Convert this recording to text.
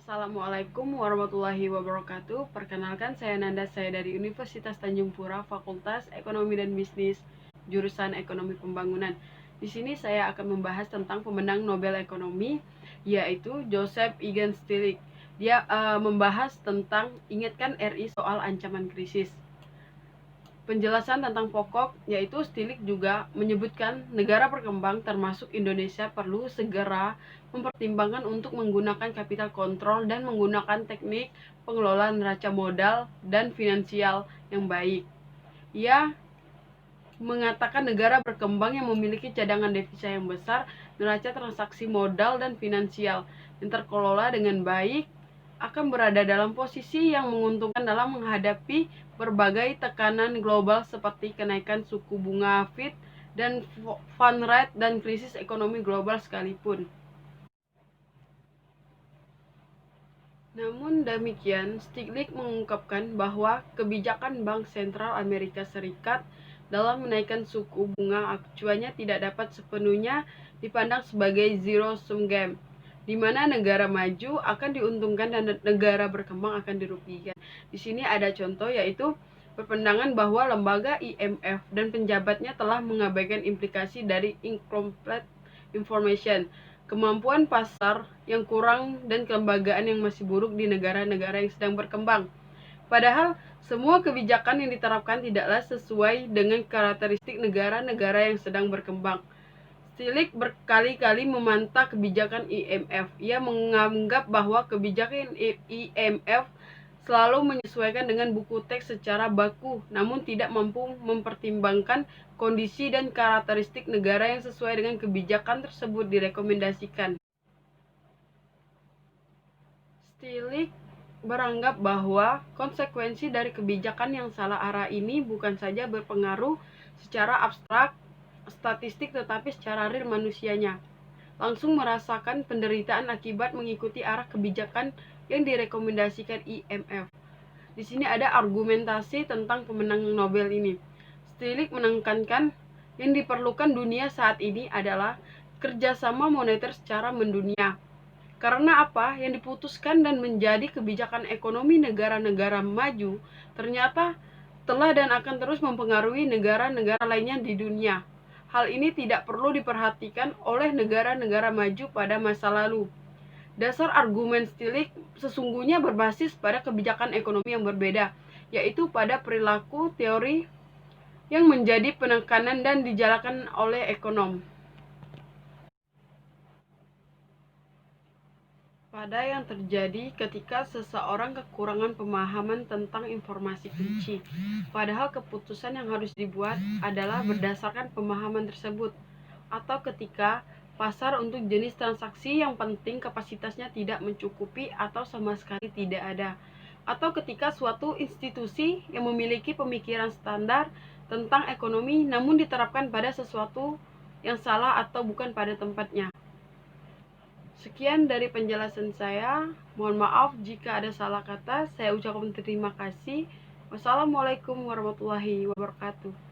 Assalamualaikum warahmatullahi wabarakatuh. Perkenalkan, saya Nanda, saya dari Universitas Tanjung Pura, Fakultas Ekonomi dan Bisnis, jurusan Ekonomi Pembangunan. Di sini saya akan membahas tentang pemenang Nobel Ekonomi, yaitu Joseph Egan Stiglitz. Dia membahas tentang ingatkan RI soal ancaman krisis. Penjelasan tentang pokok, yaitu Stiglitz juga menyebutkan negara berkembang termasuk Indonesia perlu segera mempertimbangkan untuk menggunakan capital control dan menggunakan teknik pengelolaan neraca modal dan finansial yang baik. Ia mengatakan negara berkembang yang memiliki cadangan devisa yang besar, neraca transaksi modal dan finansial yang terkelola dengan baik akan berada dalam posisi yang menguntungkan dalam menghadapi berbagai tekanan global seperti kenaikan suku bunga Fed dan fund rate dan krisis ekonomi global sekalipun. Namun demikian, Stiglitz mengungkapkan bahwa kebijakan Bank Sentral Amerika Serikat dalam menaikkan suku bunga acuannya tidak dapat sepenuhnya dipandang sebagai zero-sum game, di mana negara maju akan diuntungkan dan negara berkembang akan dirugikan. Di sini ada contoh, yaitu berpandangan bahwa lembaga IMF dan penjabatnya telah mengabaikan implikasi dari incomplete information, kemampuan pasar yang kurang, dan kelembagaan yang masih buruk di negara-negara yang sedang berkembang. Padahal, semua kebijakan yang diterapkan tidaklah sesuai dengan karakteristik negara-negara yang sedang berkembang. Stiglitz berkali-kali memantah kebijakan IMF. Ia menganggap bahwa kebijakan IMF selalu menyesuaikan dengan buku teks secara baku, namun tidak mampu mempertimbangkan kondisi dan karakteristik negara yang sesuai dengan kebijakan tersebut direkomendasikan. Stiglitz beranggap bahwa konsekuensi dari kebijakan yang salah arah ini bukan saja berpengaruh secara abstrak statistik tetapi secara real manusianya langsung merasakan penderitaan akibat mengikuti arah kebijakan yang direkomendasikan IMF. Di sini ada argumentasi tentang pemenang Nobel ini. Stiglitz menekankan yang diperlukan dunia saat ini adalah kerjasama moneter secara mendunia. Karena apa? Yang diputuskan dan menjadi kebijakan ekonomi negara-negara maju ternyata telah dan akan terus mempengaruhi negara-negara lainnya di dunia. Hal ini tidak perlu diperhatikan oleh negara-negara maju pada masa lalu. Dasar argumen Stiglitz sesungguhnya berbasis pada kebijakan ekonomi yang berbeda, yaitu pada perilaku teori yang menjadi penekanan dan dijalankan oleh ekonom. Pada yang terjadi ketika seseorang kekurangan pemahaman tentang informasi kunci, padahal keputusan yang harus dibuat adalah berdasarkan pemahaman tersebut, atau ketika pasar untuk jenis transaksi yang penting kapasitasnya tidak mencukupi atau sama sekali tidak ada, atau ketika suatu institusi yang memiliki pemikiran standar tentang ekonomi namun diterapkan pada sesuatu yang salah atau bukan pada tempatnya. Sekian dari penjelasan saya. Mohon maaf jika ada salah kata. Saya ucapkan terima kasih. Wassalamualaikum warahmatullahi wabarakatuh.